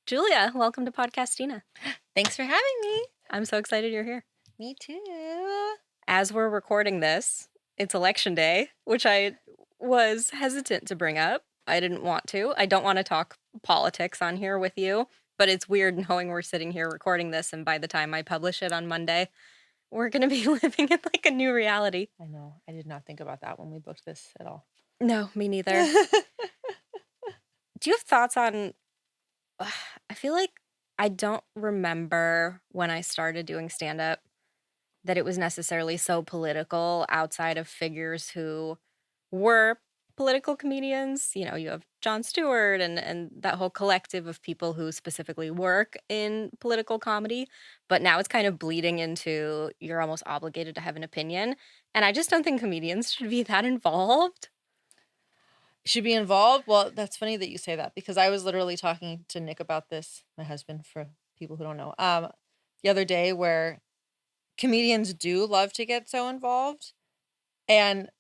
Julia, welcome to Podcastina. Thanks for having me. I'm so excited you're here. Me too. As we're recording this, it's election day, which I was hesitant to bring up. I didn't want to. I don't want to talk politics on here with you, but it's weird knowing we're sitting here recording this, and by the time I publish it on Monday, we're going to be living in like a new reality. I know. I did not think about that when we booked this at all. No, me neither. Do you have thoughts on... I feel like I don't remember when I started doing stand-up that it was necessarily so political outside of figures who were political comedians. You know, you have Jon Stewart and that whole collective of people who specifically work in political comedy. But now it's kind of bleeding into you're almost obligated to have an opinion. And I just don't think comedians should be that involved. Should be involved? Well, that's funny that you say that because I was literally talking to Nick about this, my husband, for people who don't know, the other day where comedians do love to get so involved. And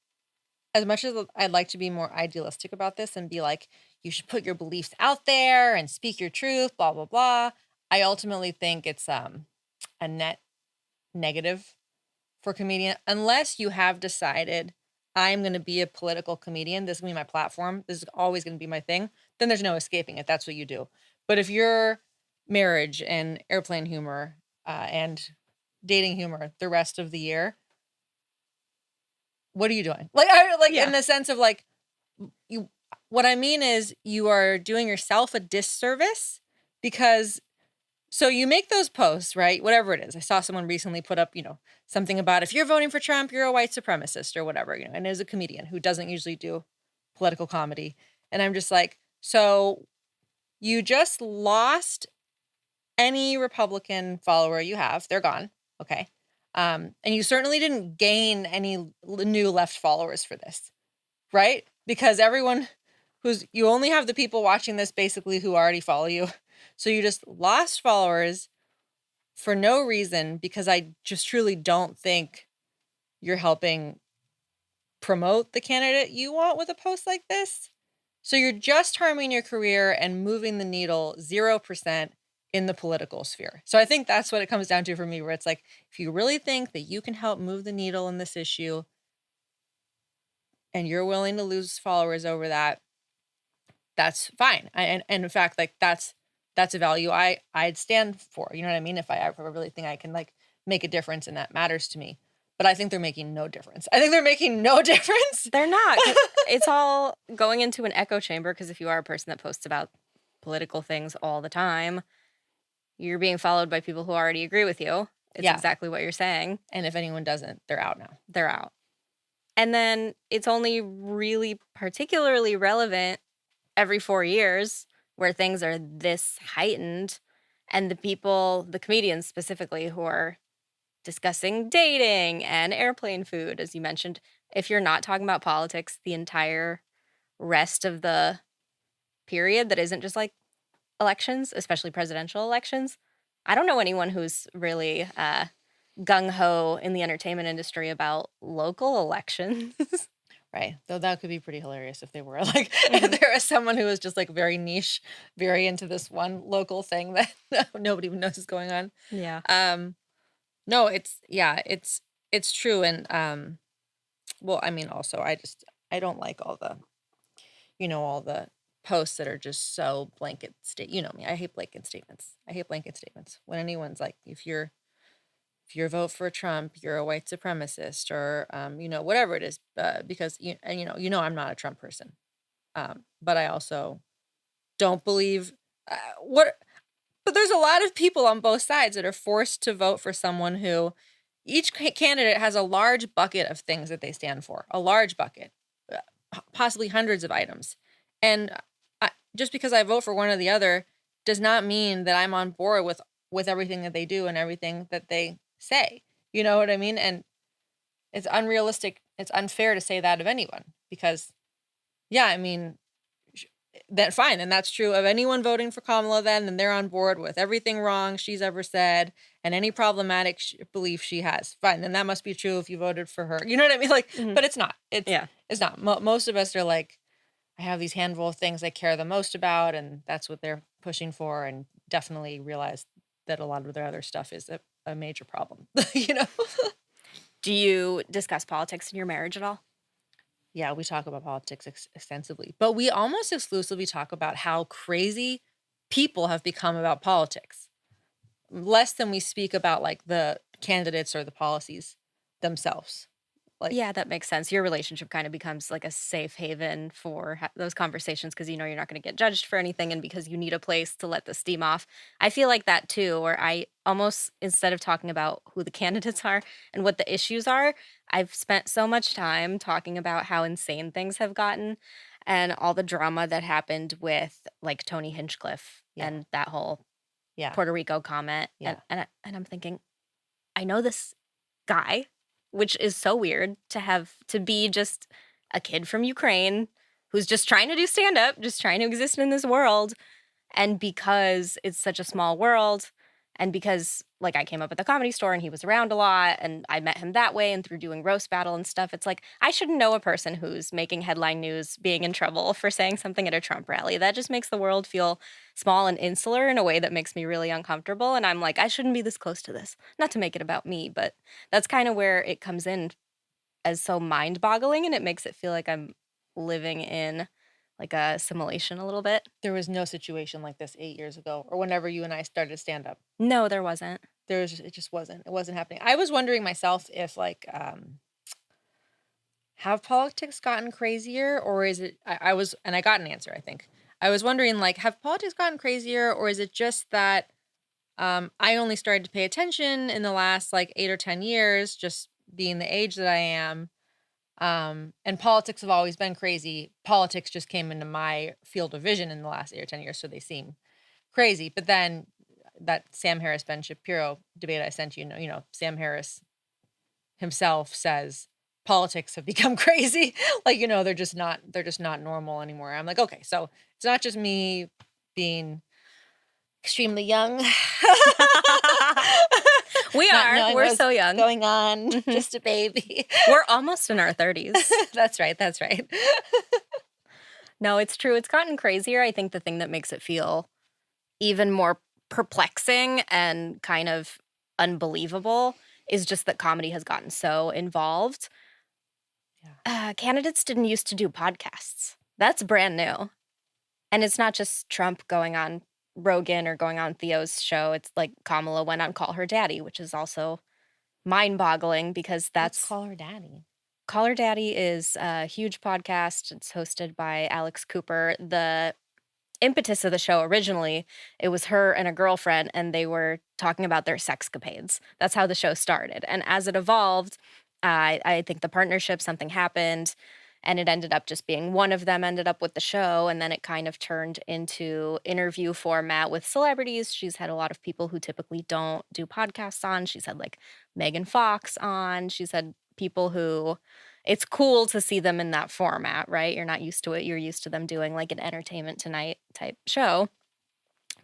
as much as I'd like to be more idealistic about this and be like, you should put your beliefs out there and speak your truth, blah, blah, blah. I ultimately think it's a net negative for comedian, unless you have decided I'm going to be a political comedian. This is going to be my platform. This is always going to be my thing. Then there's no escaping it. That's what you do. But if you're marriage and airplane humor and dating humor the rest of the year, what are you doing? Yeah. In the sense of like, you, what I mean is you are doing yourself a disservice because, so you make those posts, right? Whatever it is. I saw someone recently put up, something about if you're voting for Trump, you're a white supremacist or whatever, and is a comedian who doesn't usually do political comedy. And I'm just like, so you just lost any Republican follower you have. They're gone. Okay. And you certainly didn't gain any new left followers for this, right? Because everyone you only have the people watching this basically who already follow you. So you just lost followers for no reason because I just truly don't think you're helping promote the candidate you want with a post like this. So you're just harming your career and moving the needle 0% in the political sphere. So I think that's what it comes down to for me, where it's like, if you really think that you can help move the needle in this issue and you're willing to lose followers over that, that's fine. And in fact, like that's a value I'd stand for. You know what I mean? If I ever really think I can like make a difference and that matters to me. But I think they're making no difference. I think they're making no difference. They're not. It's all going into an echo chamber because if you are a person that posts about political things all the time, you're being followed by people who already agree with you. It's exactly what you're saying. And if anyone doesn't, they're out now. They're out. And then it's only really particularly relevant every 4 years where things are this heightened. And the comedians specifically who are discussing dating and airplane food, as you mentioned, if you're not talking about politics the entire rest of the period that isn't just like elections, especially presidential elections, I don't know anyone who's really gung-ho in the entertainment industry about local elections. Right. Though that could be pretty hilarious if they were like, if there was someone who was just like very niche, very into this one local thing that nobody even knows is going on. Yeah. No, it's true. And, well, I mean, also I don't like all the posts that are just so blanket you know me, I hate blanket statements. When anyone's like, if you vote for Trump, you're a white supremacist or, whatever it is, because, I'm not a Trump person. But I also don't believe but there's a lot of people on both sides that are forced to vote for someone who each candidate has a large bucket of things that they stand for, a large bucket, possibly hundreds of items. And just because I vote for one or the other does not mean that I'm on board with everything that they do and everything that they say. You know what I mean? And it's unrealistic. It's unfair to say that of anyone because, yeah, I mean, that fine. And that's true of anyone voting for Kamala then they're on board with everything wrong she's ever said and any problematic belief she has. Fine. Then that must be true if you voted for her. You know what I mean? Like, but it's not. It's not. Most of us are like, I have these handful of things I care the most about, and that's what they're pushing for, and definitely realize that a lot of their other stuff is a major problem, you know? Do you discuss politics in your marriage at all? Yeah, we talk about politics extensively, but we almost exclusively talk about how crazy people have become about politics, less than we speak about like the candidates or the policies themselves. Like, Yeah, that makes sense. Your relationship kind of becomes like a safe haven for those conversations because you know you're not going to get judged for anything and because you need a place to let the steam off. I feel like that too, where I almost, instead of talking about who the candidates are and what the issues are, I've spent so much time talking about how insane things have gotten and all the drama that happened with like Tony Hinchcliffe yeah, and that whole yeah, Puerto Rico comment. And, yeah, and I'm thinking, I know this guy, which is so weird to have to be just a kid from Ukraine who's just trying to do stand up, just trying to exist in this world. And because it's such a small world, and because like I came up at the comedy store and he was around a lot and I met him that way and through doing roast battle and stuff, it's like I shouldn't know a person who's making headline news being in trouble for saying something at a Trump rally. That just makes the world feel small and insular in a way that makes me really uncomfortable. And I'm like, I shouldn't be this close to this. Not to make it about me, but that's kind of where it comes in as so mind boggling and it makes it feel like I'm living in like a simulation a little bit. there was no situation like this 8 years ago or whenever you and I started stand up. No, there wasn't. It just wasn't. It wasn't happening. I was wondering myself if like have politics gotten crazier or is it I was and I got an answer, I think. I was wondering like have politics gotten crazier or is it just that I only started to pay attention in the last like 8 or 10 years just being the age that I am. And politics have always been crazy. Politics just came into my field of vision in the last 8 or 10 years so they seem crazy. But then that Sam Harris Ben Shapiro debate I sent you, Sam Harris himself says politics have become crazy. Like, they're just not normal anymore. I'm like, okay, so it's not just me being extremely young. We Not are. knowing We're what's so young. going on, Mhm. just a baby. We're almost in our 30s. That's right, that's right. No, it's true. It's gotten crazier. I think the thing that makes it feel even more perplexing and kind of unbelievable is just that comedy has gotten so involved. Yeah. Candidates didn't used to do podcasts. That's brand new. And it's not just Trump going on Rogan or going on Theo's show. It's like Kamala went on Call Her Daddy, which is also mind boggling because Let's that's call her daddy. Call Her Daddy is a huge podcast. It's hosted by Alex Cooper. The impetus of the show originally, it was her and a girlfriend, and they were talking about their sexcapades. That's how the show started. And as it evolved, I think the partnership, something happened, and it ended up just being one of them ended up with the show. And then it kind of turned into interview format with celebrities. She's had a lot of people who typically don't do podcasts on. She's had like Megan Fox on. She's had people who it's cool to see them in that format, right? You're not used to it. You're used to them doing like an Entertainment Tonight type show.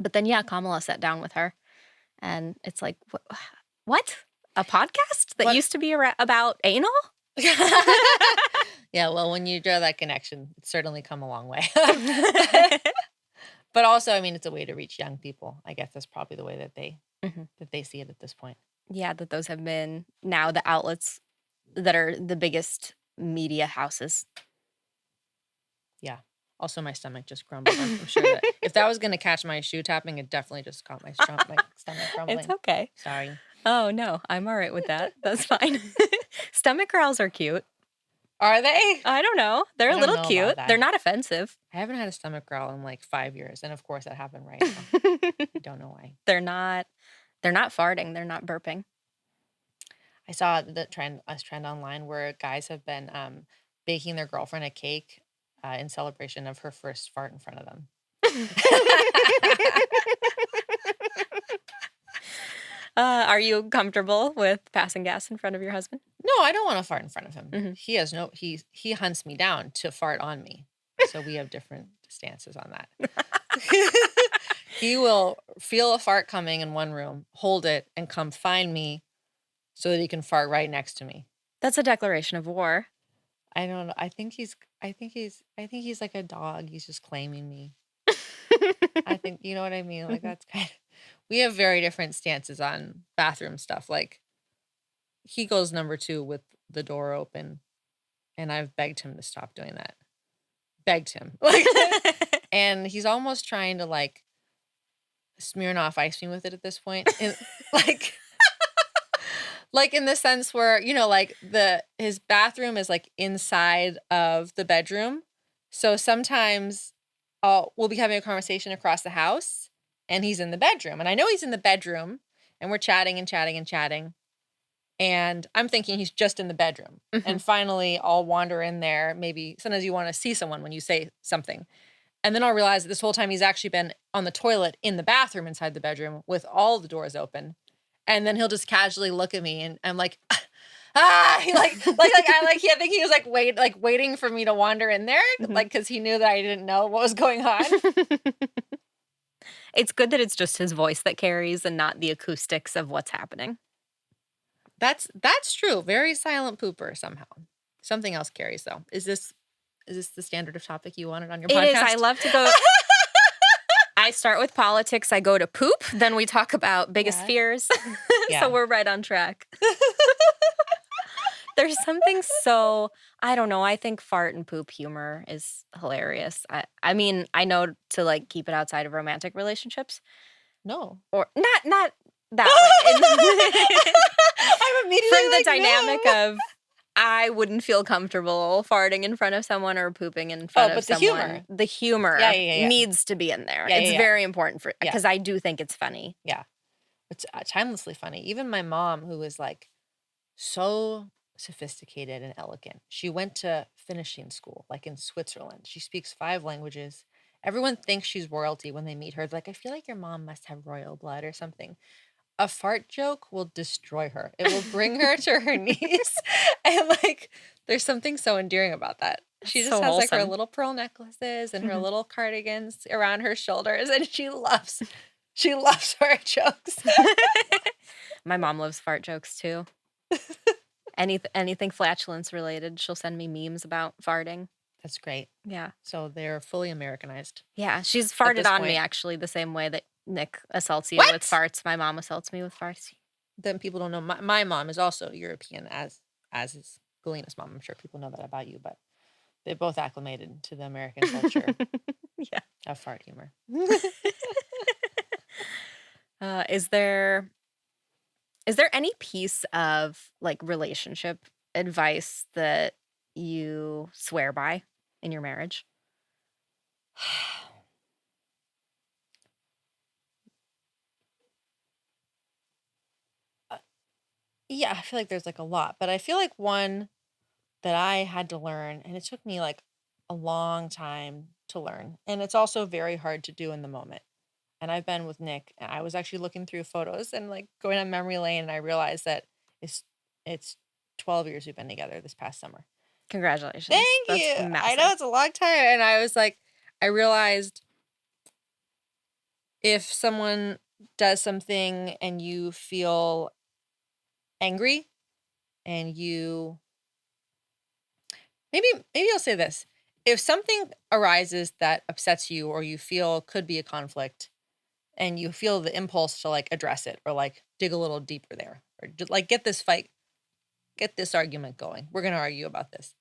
But then, yeah, Kamala sat down with her and it's like, what? A podcast that What? used to be about anal? Yeah, well, when you draw that connection, it's certainly come a long way. But also, I mean, it's a way to reach young people. I guess that's probably the way Mhm. that they see it at this point. Yeah, that those have been now the outlets that are the biggest media houses. Yeah. Also, my stomach just grumbled. I'm sure that if that was going to catch my shoe tapping, it definitely just caught my stomach grumbling. It's okay. Sorry. Oh, no, I'm all right with that. That's fine. Stomach growls are cute. Are they? I don't know. They're I a don't little know cute. about that. They're not offensive. I haven't had a stomach growl in like 5 years, and of course that happened right now. I don't know why. They're not farting, they're not burping. I saw the trend online where guys have been baking their girlfriend a cake in celebration of her first fart in front of them. Are you comfortable with passing gas in front of your husband? No, I don't want to fart in front of him. Mhm. He hunts me down to fart on me. So we have different stances on that. He will feel a fart coming in one room, hold it, and come find me so that he can fart right next to me. That's a declaration of war. I don't know. I think I think he's like a dog. He's just claiming me. I think, you know what I mean? Like, that's kind of, we have very different stances on bathroom stuff. Like, he goes number 2 with the door open, and I've begged him to stop doing that. Begged him. Like, and he's almost trying to, like, Smirnoff ice me with it at this point. And, like, like, in the sense where, like, his bathroom is, like, inside of the bedroom. So sometimes we'll be having a conversation across the house, and he's in the bedroom. And I know he's in the bedroom, and we're chatting and chatting and chatting. And I'm thinking he's just in the bedroom. And finally, I'll wander in there. Maybe sometimes you want to see someone when you say something. And then I'll realize that this whole time he's actually been on the toilet in the bathroom inside the bedroom with all the doors open. And then he'll just casually look at me, and I'm like, he I think he was waiting for me to wander in there, like, because he knew that I didn't know what was going on. It's good that it's just his voice that carries and not the acoustics of what's happening. That's true. Very silent pooper somehow. Something else carries though. Is this the standard of topic you wanted on your podcast? It is. I love to go. I start with politics. I go to poop. Then we talk about biggest fears. Yeah. So we're right on track. There's something so, I don't know, I think fart and poop humor is hilarious. I mean, I know to, like, keep it outside of romantic relationships. No. Or not that way. I'm immediately From the like, dynamic no. of, I wouldn't feel comfortable farting in front of someone or pooping in front of someone. Humor. The humor Yeah. needs to be in there. Yeah, It's yeah. very important because I do think it's funny. Yeah. It's timelessly funny. Even my mom, who is like so sophisticated and elegant, she went to finishing school, like in Switzerland. She speaks 5 languages. Everyone thinks she's royalty when they meet her. They're like, I feel like your mom must have royal blood or something. A fart joke will destroy her. It will bring her to her knees. And like, the's something so endearing about that. She just So has like her wholesome. little pearl necklaces and her little cardigans around her shoulders, and she loves fart jokes. My mom loves fart jokes too. Anything flatulence related, she'll send me memes about farting. That's great. Yeah. So they're fully Americanized. Yeah, she's farted this on me point. actually the same way that Nick assaults you What? with farts. My mom assaults me with farts. Then people don't know. My mom is also European, as is Galina's mom. I'm sure people know that about you, but they both acclimated to the American culture. Yeah. Of fart humor. Is there any piece of, like, relationship advice that you swear by in your marriage? Yeah, I feel like there's like a lot, but I feel like one that I had to learn, and it took me like a long time to learn, and it's also very hard to do in the moment. And I've been with Nick, and I was actually looking through photos and like going on memory lane, and I realized that it's 12 years we've been together this past summer. Congratulations. Thank That's you. I massive. know it's a long time, and I was like, I realized if someone does something and you feel angry, and maybe I'll say this. If something arises that upsets you or you feel could be a conflict, and you feel the impulse to like address it or like dig a little deeper there, or like get this argument going. We're going to argue about this.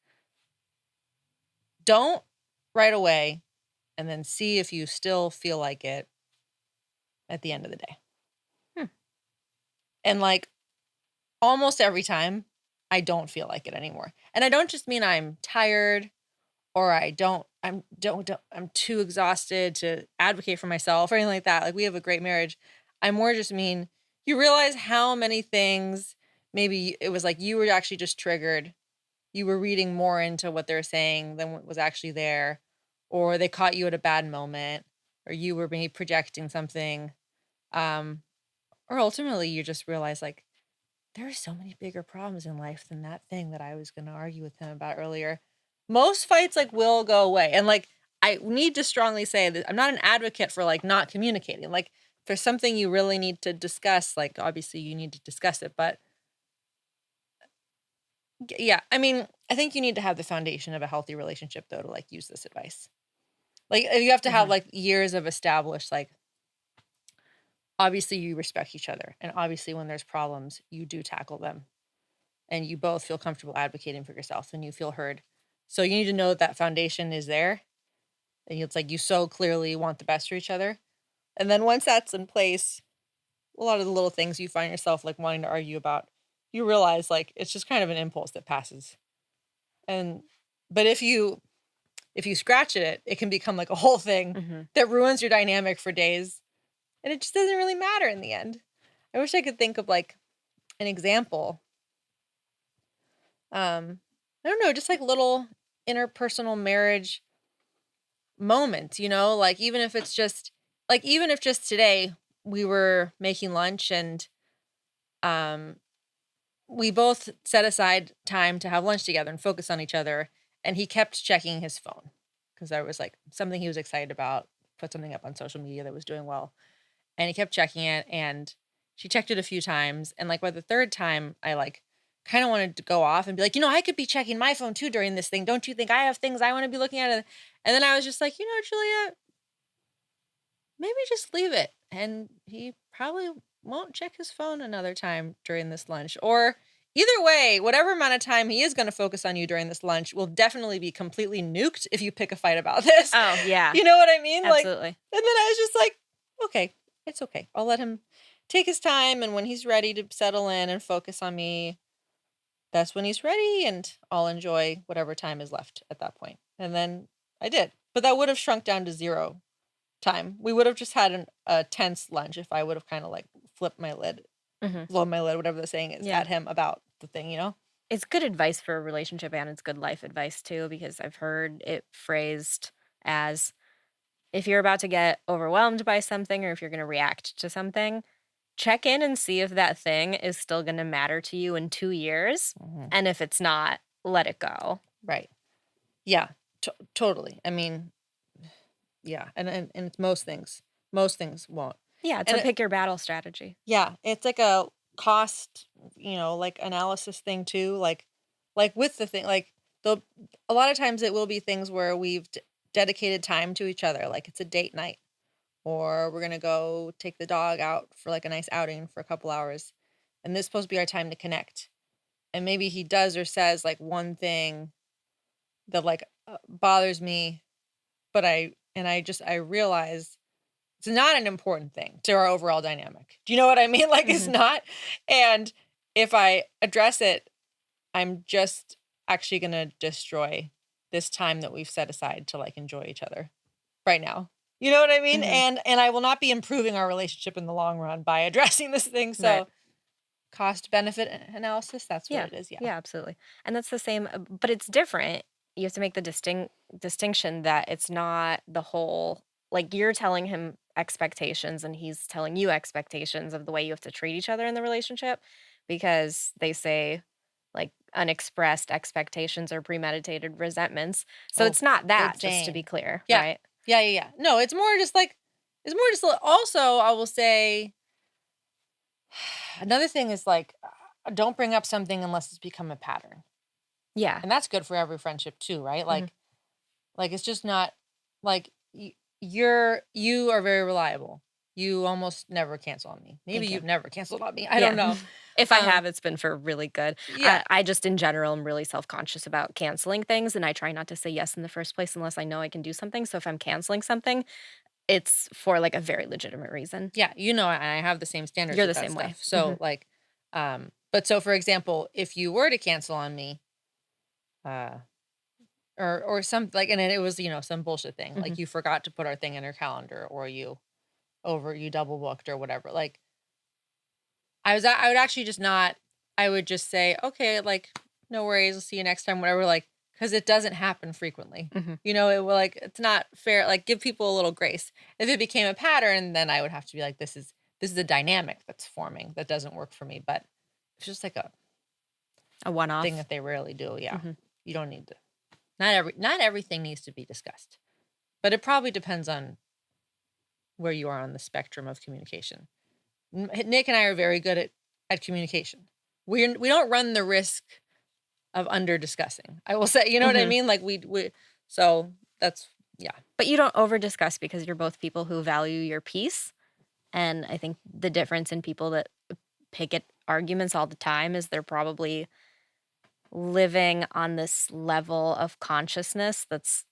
Don't right away, and then see if you still feel like it at the end of the day. And like almost every time I don't feel like it anymore. And I don't just mean I'm tired or I'm too exhausted to advocate for myself or anything like that. Like, we have a great marriage. I more just mean you realize how many things, maybe it was like you were actually just triggered. You were reading more into what they're saying than what was actually there, or they caught you at a bad moment, or you were maybe projecting something. Or ultimately you just realize like, there are so many bigger problems in life than that thing that I was going to argue with him about earlier. Most fights like will go away. And like, I need to strongly say that I'm not an advocate for like not communicating. Like, if there's something you really need to discuss, like obviously you need to discuss it, but Yeah, I mean, I think you need to have the foundation of a healthy relationship, though, to, like, use this advice. Like, you have to have, Mhm. like, years of established, like, obviously, you respect each other, and obviously, when there's problems, you do tackle them, and you both feel comfortable advocating for yourself, and you feel heard. So you need to know that foundation is there, and it's like you so clearly want the best for each other, and then once that's in place, a lot of the little things you find yourself, like, wanting to argue about, you realize, like, it's just kind of an impulse that passes, and but if you scratch at it, it can become like a whole thing Mhm. that ruins your dynamic for days, and it just doesn't really matter in the end. I wish I could think of, like, an example. I don't know, just, like, little interpersonal marriage moments, like, even if just today we were making lunch and, um, we both set aside time to have lunch together and focus on each other, and he kept checking his phone because there was, like, something he was excited about, put something up on social media that was doing well. And he kept checking it, and she checked it a few times, and, like, by the 3rd time, I, like, kinda wanted to go off and be like, I could be checking my phone too during this thing. Don't you think I have things I wanna be looking at?" And then I was just like, Julia, maybe just leave it, and he probably won't check his phone another time during this lunch, or either way, whatever amount of time he is gonna focus on you during this lunch will definitely be completely nuked if you pick a fight about this." Oh, yeah. You know what I mean? Like, Absolutely. and then I was just like, "Okay, it's okay. I'll let him take his time, and when he's ready to settle in and focus on me, that's when he's ready, and I'll enjoy whatever time is left at that point." And then I did, but that would have shrunk down to 0 time. We would have just had a tense lunch if I would have kinda, like, flipped my lid, Mhm. blown my lid, whatever the saying is, Yeah. at him about the thing? It's good advice for a relationship and it's good life advice too, because I've heard it phrased as if you're about to get overwhelmed by something or if you're going to react to something, check in and see if that thing is still going to matter to you in 2 years. Mhm. And if it's not, let it go. Right. Yeah. Totally. I mean, yeah, and it's most things. Most things won't. Yeah, it's And a it pick your battle strategy. yeah, it's like a cost, like, analysis thing too, like, with the thing, like, the a lot of times it will be things where we've dedicated time to each other, like, it's a date night, or we're gonna go take the dog out for, like, a nice outing for a couple hours, and this is supposed to be our time to connect. And maybe he does or says, like, one thing that, like, bothers me, but I realize it's not an important thing to our overall dynamic. Do you know what I mean? Like, it's Hmm. not, and if I address it, I'm just actually gonna destroy this time that we've set aside to, like, enjoy each other right now. You know what I mean? Hmm. And I will not be improving our relationship in the long run by addressing this thing, Right. so cost benefit analysis, that's what Yeah. it is, yeah. Yeah, absolutely. And that's the same, but it's different. You have to make the distinction that it's not the whole, like you're telling him expectations and he's telling you expectations of the way you have to treat each other in the relationship because they say like unexpressed expectations or premeditated resentments. So Oh, it's not good that, just to be saying. clear, Yeah. right? Yeah, yeah, yeah. No, it's more just like also, I will say another thing is, like, don't bring up something unless it's become a pattern. Yeah. And that's good for every friendship too, right? Hmm. Like, it's just not like, you are very reliable. You almost never cancel on me. Maybe Thank you. you've never canceled on me. I don't Yeah. know. If I Um, have, it's been for really good. yeah. I just, in general, am really self conscious about canceling things, and I try not to say yes in the first place unless I know I can do something. So if I'm canceling something, it's for like a very legitimate reason. Yeah, I have the same standards You're with the that same way. stuff. So, like, but so for example, if you were to cancel on me, uh or some, like, and then it was, some bullshit thing, Hmm. like, you forgot to put our thing in your calendar, or you double booked or whatever, like, I would actually just not, I would just say, "Okay, like, no worries, I'll see you next time," whatever, like, because it doesn't happen frequently. Hmm. It will, like, it's not fair, like, give people a little grace. If it became a pattern, then I would have to be like, "This is a dynamic that's forming that doesn't work for me," but it's just like a A one thing off. that they rarely do, yeah. Hmm. You don't need to, not everything needs to be discussed, but it probably depends on where you are on the spectrum of communication. Nick and I are very good at communication. We don't run the risk of under discussing. I will say, you know what I Mhm. mean? Like so that's yeah. But you don't over discuss because you're both people who value your peace, and I think the difference in people that pick at arguments all the time is they're probably living on this level of consciousness that's,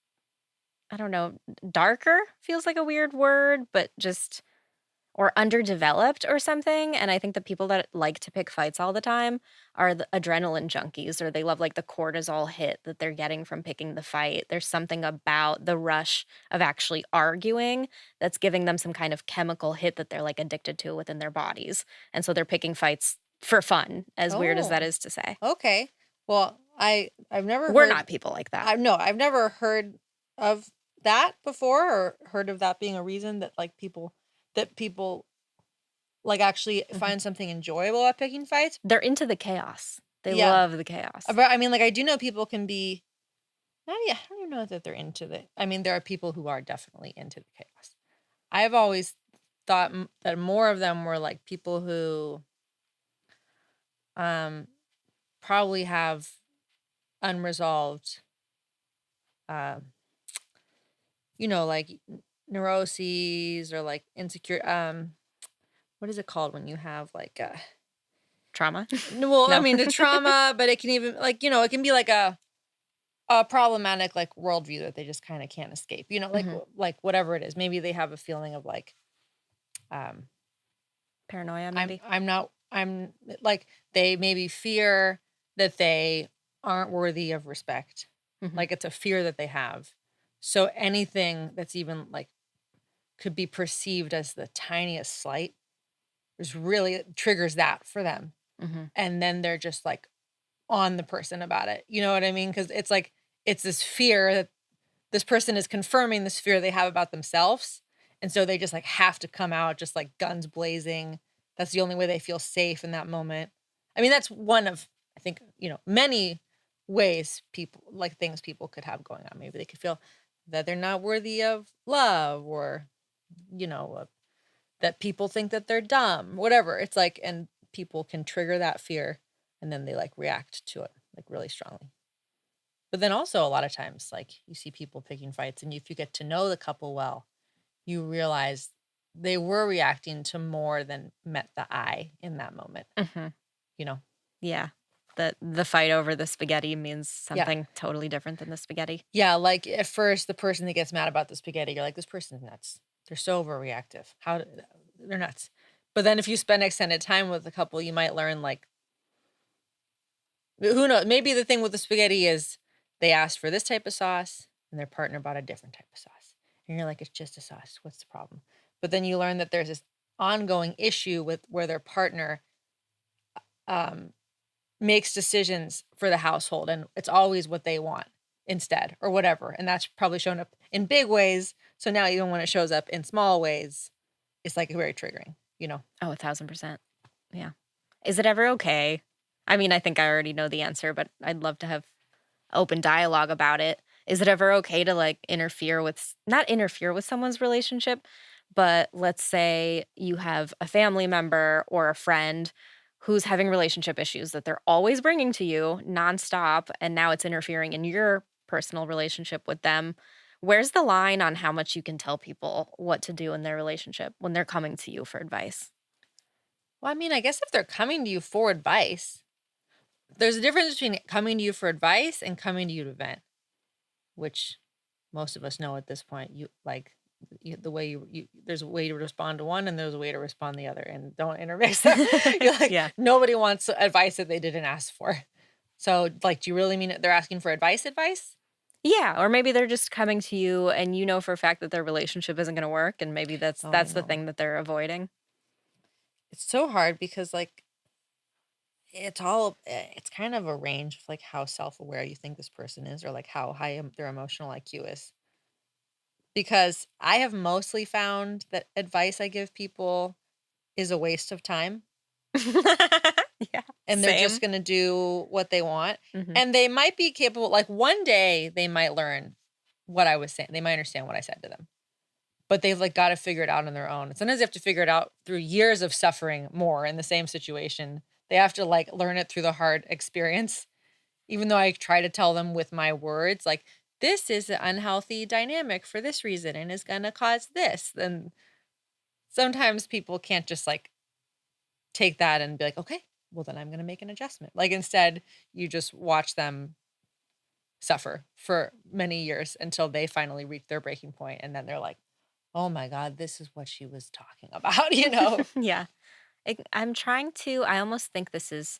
I don't know, darker feels like a weird word, but just or underdeveloped or something. And I think the people that like to pick fights all the time are the adrenaline junkies, or they love like the cortisol hit that they're getting from picking the fight. There's something about the rush of actually arguing that's giving them some kind of chemical hit that they're like addicted to within their bodies. And so they're picking fights for fun, as weird as that Oh, is to say. okay. Well, I've never We're heard not people like that. I no, I've never heard of that before or heard of that being a reason that people like actually Mhm. find something enjoyable at picking fights. They're into the chaos. They Yeah. love the chaos. But I mean, like I do know people can be I don't even know that they're into the I mean, there are people who are definitely into the chaos. I've always thought that more of them were like people who um probably have unresolved um like neuroses or like insecure what is it called when you have like Trauma? well, I No. mean the trauma, but it can even like it can be like a problematic like worldview that they just kind of can't escape. Like Mhm. like whatever it is. Maybe they have a feeling of like um Paranoia, I'm maybe? I'm not I'm like they maybe fear that they aren't worthy of respect. Mhm. Like it's a fear that they have. So anything that's even like could be perceived as the tiniest slight is really triggers that for them. Mhm. And then they're just like on the person about it. You know what I mean? Because it's like it's this fear that this person is confirming this fear they have about themselves. And so they just like have to come out just like guns blazing. That's the only way they feel safe in that moment. I mean, that's one of, I think, many ways people like things people could have going on. Maybe they could feel that they're not worthy of love or, that people think that they're dumb, whatever. It's like, and people can trigger that fear and then they like react to it like really strongly. But then also a lot of times, like you see people picking fights, and if you get to know the couple well, you realize they were reacting to more than met the eye in that moment. Mhm. You know? Yeah. The fight over the spaghetti means Yeah. something totally different than the spaghetti. Yeah. Like at first, the person that gets mad about the spaghetti, you're like, this person's nuts. They're so overreactive. They're nuts. But then if you spend extended time with the couple, you might learn like, who knows? Maybe the thing with the spaghetti is they asked for this type of sauce and their partner bought a different type of sauce. And you're like, it's just a sauce. What's the problem? But then you learn that there's this ongoing issue with where their partner um, makes decisions for the household and it's always what they want instead or whatever. And that's probably shown up in big ways. So now even when it shows up in small ways, it's like very triggering. Oh, 1,000%. Yeah. Is it ever okay? I mean, I think I already know the answer, but I'd love to have open dialogue about it. Is it ever okay to like interfere with not interfere with someone's relationship, but let's say you have a family member or a friend who's having relationship issues that they're always bringing to you nonstop, and now it's interfering in your personal relationship with them. Where's the line on how much you can tell people what to do in their relationship when they're coming to you for advice? Well, I mean, I guess if they're coming to you for advice, there's a difference between coming to you for advice and coming to you to vent, which most of us know at this point. You like the way there's a way to respond to one and there's a way to respond the other, and don't intermix them. You're like Yeah. nobody wants advice that they didn't ask for. So, like, do you really mean it? They're asking for advice? Advice? Yeah, or maybe they're just coming to you and you know for a fact that their relationship isn't gonna work, and maybe that's Oh, I that's the know. thing that they're avoiding. It's so hard because like it's kind of a range of like how self-aware you think this person is or like how high their emotional IQ is. Because I have mostly found that advice I give people is a waste of time Yeah, and they're just same. going to do what they want. Mhm. And they might be capable, like one day they might learn what I was saying. They might understand what I said to them, but they've like got to figure it out on their own. And sometimes they have to figure it out through years of suffering more in the same situation. They have to like learn it through the hard experience. Even though I try to tell them with my words, like, this is an unhealthy dynamic for this reason and is gonna cause this. Then sometimes people can't just like take that and be like, okay, well, then I'm gonna make an adjustment. Like, instead, you just watch them suffer for many years until they finally reach their breaking point, and then they're like, "Oh my god, this is what she was talking about," you know? Yeah. I'm trying to I almost think this is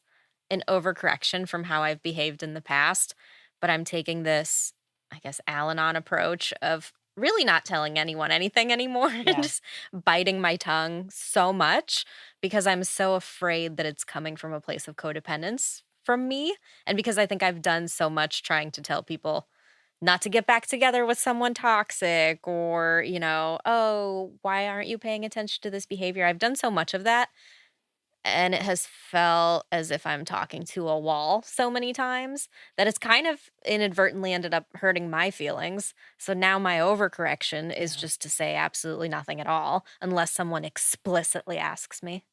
an overcorrection from how I've behaved in the past, but I'm taking this, I guess, Al-Anon approach of really not telling anyone anything anymore and Yeah, just biting my tongue so much because I'm so afraid that it's coming from a place of codependence from me. And because I think I've done so much trying to tell people not to get back together with someone toxic or, oh, why aren't you paying attention to this behavior? I've done so much of that and it has felt as if I'm talking to a wall so many times that it's kind of inadvertently ended up hurting my feelings. So now my overcorrection is yeah. just to say absolutely nothing at all unless someone explicitly asks me.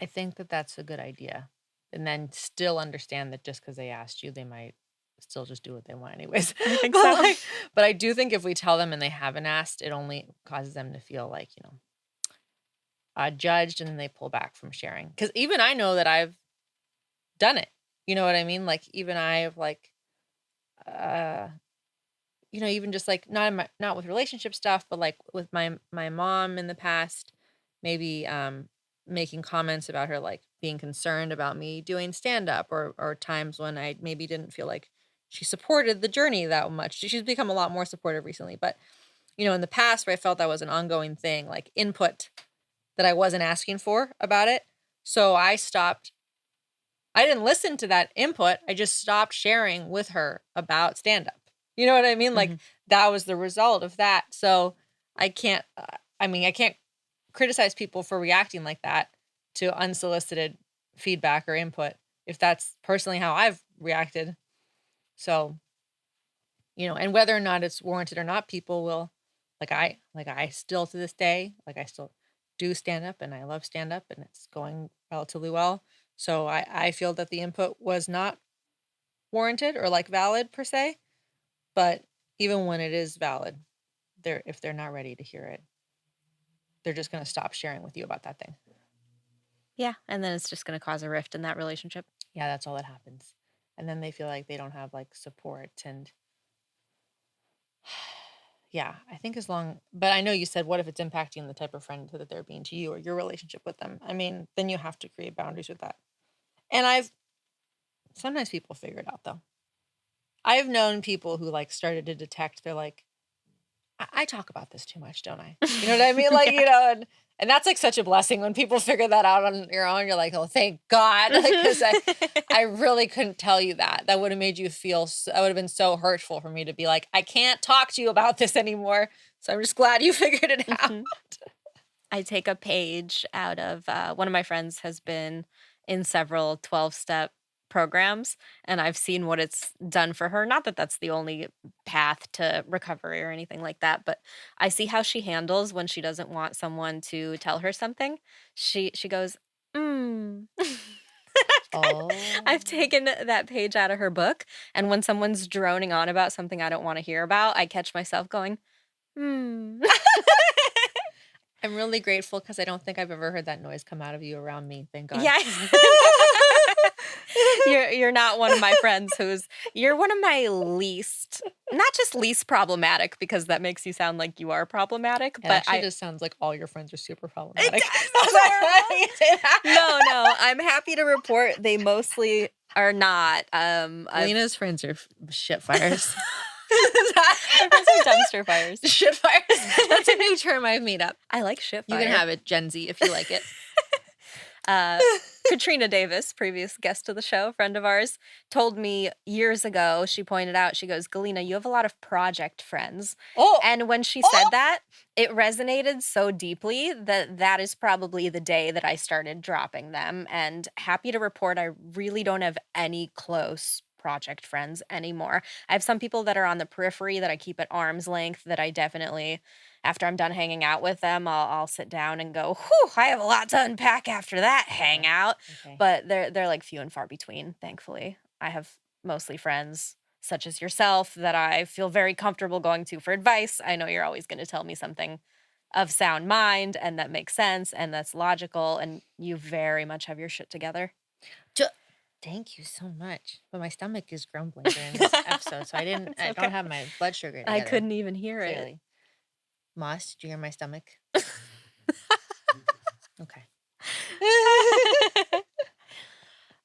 I think that that's a good idea, and then still understand that just because they asked you, they might still just do what they want anyways. I think But, so. like but I do think if we tell them and they haven't asked, it only causes them to feel like, judged, and then they pull back from sharing. Because even I know that I've done it, you know what I mean? Like, even I have, like, uh even just, like, not with relationship stuff, but, like, with my mom in the past, maybe, making comments about her, like, being concerned about me doing stand-up or times when I maybe didn't feel like she supported the journey that much. She's become a lot more supportive recently, but, in the past where I felt that was an ongoing thing, like, input that I wasn't asking for about it, so I didn't listen to that input, I just stopped sharing with her about stand-up. You know what I mean? Like, Mhm. that was the result of that, so I can't, I can't criticize people for reacting like that to unsolicited feedback or input if that's personally how I've reacted. So, and whether or not it's warranted or not, people will like I still to this day, like I still do stand up and I love stand up and it's going relatively well. So I feel that the input was not warranted or like valid per se, but even when it is valid, if they're not ready to hear it, they're just going to stop sharing with you about that thing. Yeah, and then it's just gonna cause a rift in that relationship. Yeah, that's all that happens. And then they feel like they don't have like support and yeah, I think but I know you said what if it's impacting the type of friend that they're being to you or your relationship with them? I mean, then you have to create boundaries with that. And sometimes people figure it out though. I've known people who like started to detect, they're like, I talk about this too much, don't I? You know what I mean? Like, Yeah. and that's like such a blessing when people figure that out on your own. You're like, oh, thank God. Because I really couldn't tell you that. That would have made you feel, that would have been so hurtful for me to be like, I can't talk to you about this anymore. So I'm just glad you figured it out. Mhm. I take a page out of one of my friends has been in several 12-step programs, and I've seen what it's done for her. Not that that's the only path to recovery or anything like that, but I see how she handles when she doesn't want someone to tell her something. She goes, "Mm." I've Oh. taken that page out of her book, and when someone's droning on about something I don't want to hear about, I catch myself going, "Hmm." I'm really grateful because I don't think I've ever heard that noise come out of you around me. Thank God. Yeah. You're not one of my friends you're one of my least not just least problematic because that makes you sound like you are problematic, It but actually just sounds like all your friends are super it problematic. does, I was it's like, "Why do horrible. you say that?" No, no, I'm happy to report they mostly are not, I've Lena's friends are shit fires. my friends are dumpster fires. Shit fires. That's a new term I've made up. I like shit You can fire. have it, Gen Z, if you like it. Uh, Katrina Davis, previous guest of the show, friend of ours, told me years ago, she pointed out, she goes, Galina, you have a lot of project friends. Oh, And when she oh, said that, it resonated so deeply that that is probably the day that I started dropping them. And happy to report, I really don't have any close project friends anymore. I have some people that are on the periphery that I keep at arm's length that I definitely after I'm done hanging out with them, I'll sit down and go, "Whew, I have a lot to unpack after that okay. hangout." Okay. But they're like few and far between, thankfully. I have mostly friends, such as yourself, that I feel very comfortable going to for advice. I know you're always going to tell me something of sound mind and that makes sense and that's logical, and you very much have your shit together. Ju Thank you so much, but my stomach is grumbling during this episode, so It's I don't okay. have my blood sugar I together, couldn't even hear it. clearly. Moss, did you hear my stomach? Okay.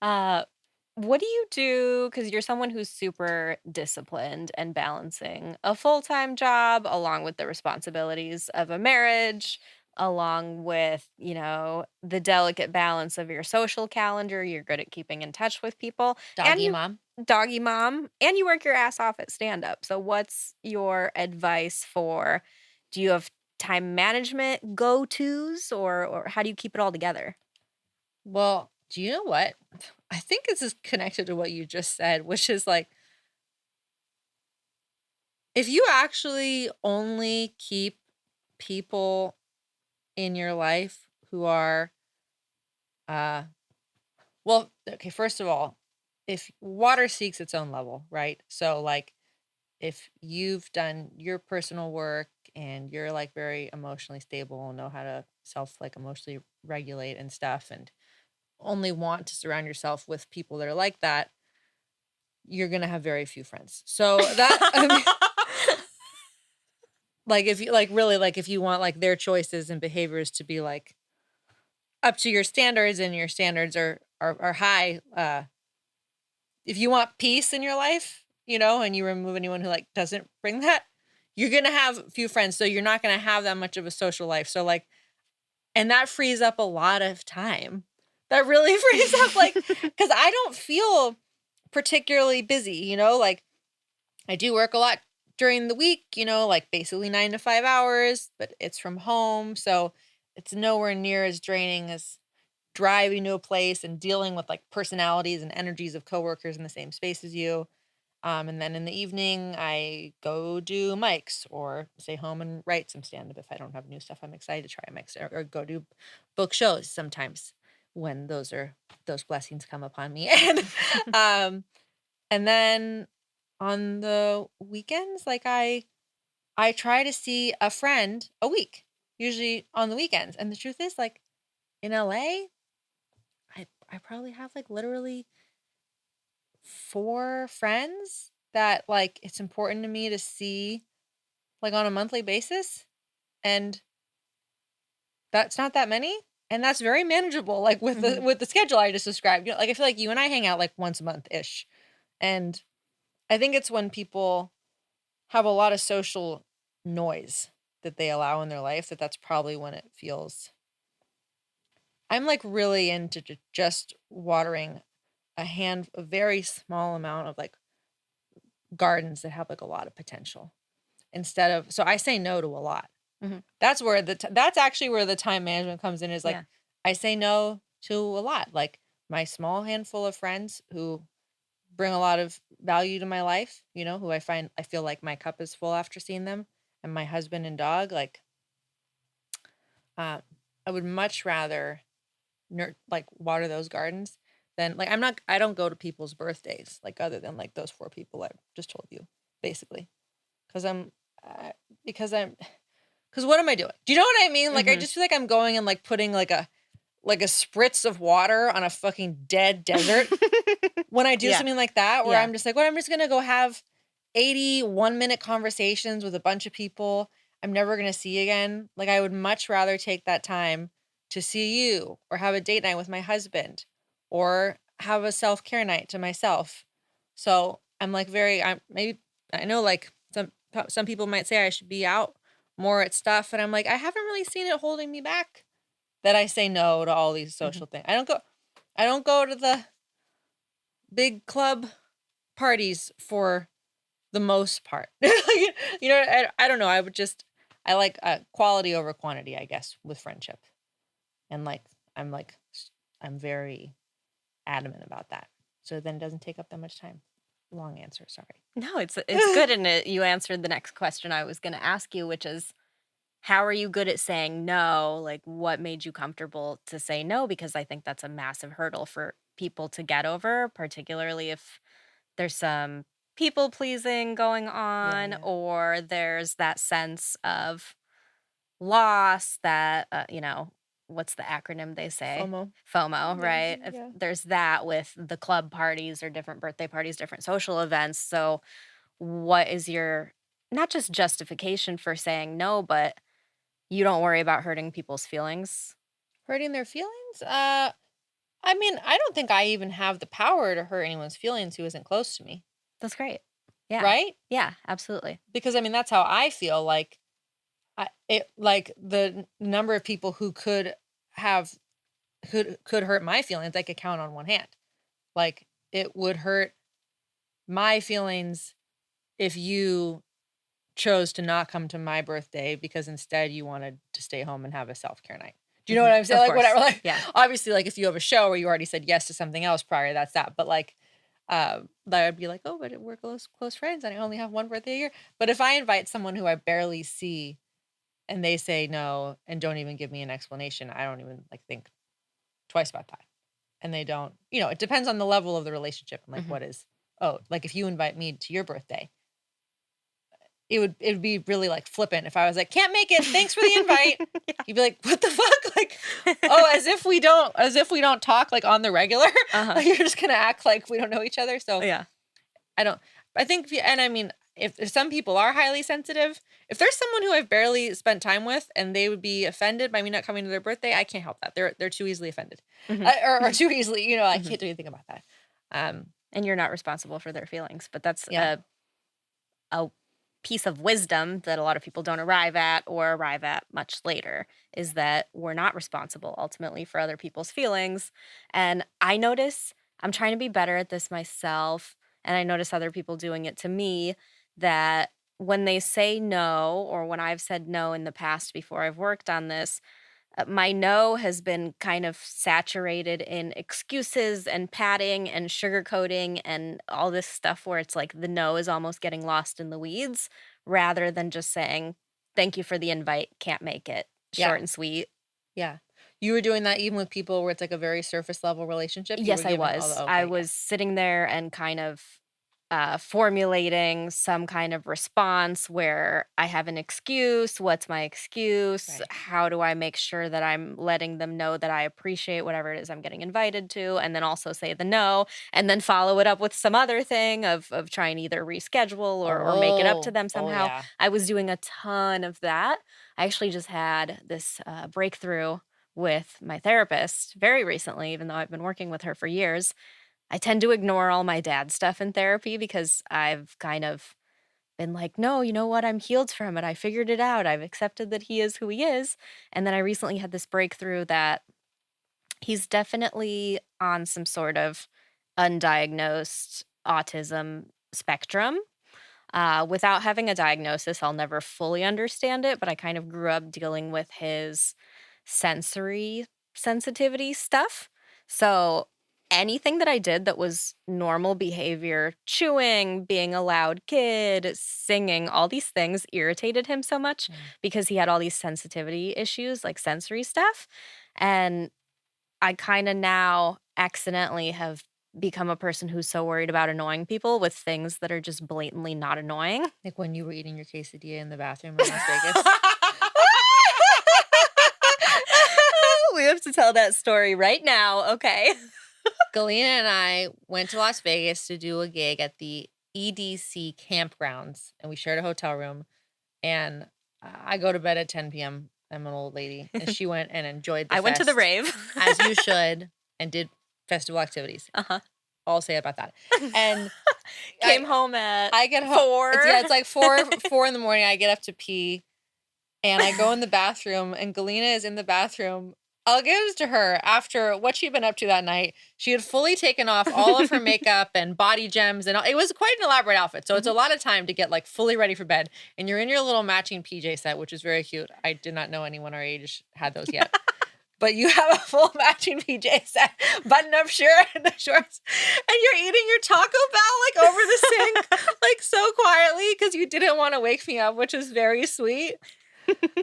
uh, what do you do? Because you're someone who's super disciplined and balancing a full-time job along with the responsibilities of a marriage, along with, the delicate balance of your social calendar. You're good at keeping in touch with people, and Doggy you mom? doggy mom, and you work your ass off at stand up. So what's your advice for do you have time management go-tos, or how do you keep it all together? Well, do you know what? I think this is connected to what you just said, which is, like, if you actually only keep people in your life who are, uh well, okay, first of all, if water seeks its own level, right? So, like, if you've done your personal work and you're, like, very emotionally stable and know how to like, emotionally regulate and stuff, and only want to surround yourself with people that are like that, you're gonna have very few friends. So that I mean, like, if you like, really, like, if you want, like, their choices and behaviors to be, like, up to your standards and your standards are high, if you want peace in your life, and you remove anyone who, like, doesn't bring that, you're gonna have few friends, so you're not gonna have that much of a social life. So, like, and that frees up a lot of time. That really frees up, like, because I don't feel particularly busy, like, I do work a lot during the week, like, basically 9 to 5 hours, but it's from home, so it's nowhere near as draining as driving to a place and dealing with, like, personalities and energies of coworkers in the same space as you. And then in the evening, I go do mics or stay home and write some stand-up if I don't have new stuff I'm excited to try mics, or go do book shows sometimes when those blessings come upon me. Um, and then on the weekends, like, I try to see a friend a week, usually on the weekends. And the truth is, like, in LA, I probably have, like, literally 4 friends that, like, it's important to me to see, like, on a monthly basis, and that's not that many, and that's very manageable, like, with the Mhm. with the schedule I just described. Like, I feel like you and I hang out, like, once a month-ish, and I think it's when people have a lot of social noise that they allow in their life that's probably when it feels. I'm, like, really into just watering a very small amount of, like, gardens that have, like, a lot of potential, instead of, so I say no to a lot. Mhm. That's actually where the time management comes in, is, like, Yeah. I say no to a lot. Like, my small handful of friends who bring a lot of value to my life, who I feel like my cup is full after seeing them, and my husband and dog, like, uh, I would much rather like, water those gardens than, like, I don't go to people's birthdays, like, other than, like, those 4 people I just told you, basically. 'Cause I'm uh, because I'm 'cause what am I doing? Do you know what I mean? Like, I Mhm. just feel like I'm going and, like, putting, like a spritz of water on a fucking dead desert when I do Yeah. something like that, where Yeah. I'm just like, "Well, I'm just gonna go have 80 one-minute conversations with a bunch of people I'm never gonna see again." Like, I would much rather take that time to see you, or have a date night with my husband, or have a self-care night to myself. So, I'm, like, I'm maybe I know, like, some people might say I should be out more at stuff, and I'm like, I haven't really seen it holding me back, that I say no to all these Mhm. social things. I don't go to the big club parties for the most part. I don't know, I like, quality over quantity, I guess, with friendship, and, like, I'm, like, I'm very adamant about that, so then it doesn't take up that much time. Long answer, sorry. No, it's good, and you answered the next question I was gonna ask you, which is, how are you good at saying no? Like, what made you comfortable to say no? Because I think that's a massive hurdle for people to get over, particularly if there's some people pleasing going on, Yeah. or there's that sense of loss that, what's the acronym they say? FOMO. FOMO, Yeah, right? If yeah. there's that with the club parties or different birthday parties, different social events. So, what is your not just justification for saying no, but you don't worry about hurting people's feelings? Hurting their feelings? I mean, I don't think I even have the power to hurt anyone's feelings who isn't close to me, That's great. Yeah. right? Yeah, absolutely. Because I mean, that's how I feel. Like, like the number of people who have could hurt my feelings, I could count on one hand. Like, it would hurt my feelings if you chose to not come to my birthday because instead you wanted to stay home and have a self-care night. Do you know what Mhm. I'm saying? Of Like, whatever. course. Like, Yeah. obviously, like if you have a show where you already said yes to something else prior, that's that. But like, that would be like, oh, but we're close friends, and I only have one birthday a year. But if I invite someone who I barely see and they say no and don't even give me an explanation, I don't even like think twice about that. And they don't, it depends on the level of the relationship and like Mhm. what is. Oh, like if you invite me to your birthday, it would be really, like, flippant if I was like, "Can't make it, thanks for the invite." You'd be like, "What the fuck?" Like, oh, as if we don't talk, like, on the regular. Uh-huh. Like, you're just gonna act like we don't know each other, so Yeah. I don't I think and I mean, if some people are highly sensitive, if there's someone who I've barely spent time with and they would be offended by me not coming to their birthday, I can't help that. They're too easily offended. Mhm. Or too easily, I Mhm. can't do anything about that. Um, And you're not responsible for their feelings, but that's yeah. a piece of wisdom that a lot of people don't arrive at or arrive at much later is that we're not responsible ultimately for other people's feelings. And I notice I'm trying to be better at this myself. And I notice other people doing it to me that when they say no, or when I've said no in the past before I've worked on this, my no has been kind of saturated in excuses and padding and sugarcoating and all this stuff where it's like the no is almost getting lost in the weeds rather than just saying, thank you for the invite, can't make it. Yeah. Short and sweet. Yeah. You were doing that even with people where it's like a very surface level relationship? You were Yes, I giving all was. the I okay, yeah. was sitting there and kind of formulating some kind of response where I have an excuse. What's my excuse? Right. How do I make sure that I'm letting them know that I appreciate whatever it is I'm getting invited to? And then also say the no, and then follow it up with some other thing of trying to either reschedule or make it up to Oh. them Oh, somehow. yeah. I was doing a ton of that. I actually just had this breakthrough with my therapist very recently, even though I've been working with her for years. I tend to ignore all my dad stuff in therapy because I've kind of been like, no, you know what? I'm healed from it. I figured it out. I've accepted that he is who he is. And then I recently had this breakthrough that he's definitely on some sort of undiagnosed autism spectrum. Without having a diagnosis, I'll never fully understand it, but I kind of grew up dealing with his sensory sensitivity stuff. So anything that I did that was normal behavior, chewing, being a loud kid, singing, all these things irritated him so much Mm. because he had all these sensitivity issues, like sensory stuff. And I kind of now accidentally have become a person who's so worried about annoying people with things that are just blatantly not annoying. Like when you were eating your quesadilla in the bathroom in Las Vegas? We have to tell that story right now, okay? Galina and I went to Las Vegas to do a gig at the EDC campgrounds, and we shared a hotel room, and I go to bed at 10 p.m. I'm an old lady, and she went and enjoyed the I went to the fest, rave. as you should, and did festival activities. Uh-huh. All I'll say about that. And Came I home at I get home 4. it's like 4 in the morning, I get up to pee, and I go in the bathroom, and Galina is in the bathroom. I'll give it to her after what she'd been up to that night. She had fully taken off all of her makeup and body gems, and it was quite an elaborate outfit. So it's Mhm. a lot of time to get like fully ready for bed. And you're in your little matching PJ set, which is very cute. I did not know anyone our age had those yet. But you have a full matching PJ set, button up shirt and the shorts, and you're eating your Taco Bell like over the sink, like so quietly because you didn't want to wake me up, which is very sweet.